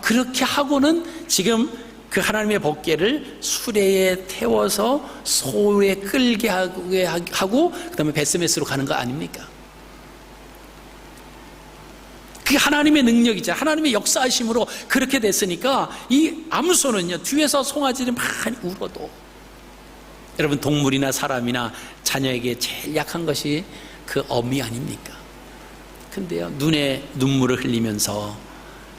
그렇게 하고는 지금 그 하나님의 법궤를 수레에 태워서 소에 끌게 하고 그 다음에 벳세메스로 가는 거 아닙니까? 그게 하나님의 능력이죠. 하나님의 역사하심으로 그렇게 됐으니까 이 암소는요, 뒤에서 송아지를 많이 울어도, 여러분, 동물이나 사람이나 자녀에게 제일 약한 것이 그 어미 아닙니까? 근데요, 눈에 눈물을 흘리면서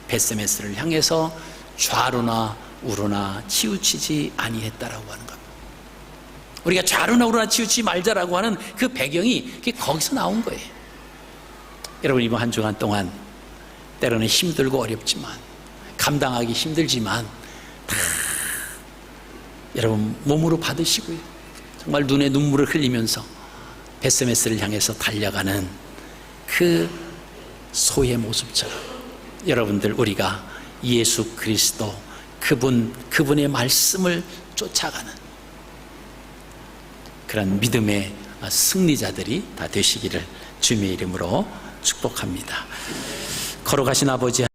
벳세메스를 향해서 좌로나 우로나 치우치지 아니했다라고 하는 겁니다. 우리가 좌로나 우로나 치우치지 말자라고 하는 그 배경이 거기서 나온 거예요. 여러분, 이번 한 주간 동안 때로는 힘들고 어렵지만, 감당하기 힘들지만 다 여러분 몸으로 받으시고요, 정말 눈에 눈물을 흘리면서 벳세메스를 향해서 달려가는 그 소의 모습처럼 여러분들, 우리가 예수 그리스도 그분의 말씀을 쫓아가는 그런 믿음의 승리자들이 다 되시기를 주님의 이름으로 축복합니다. 걸어가신 아버지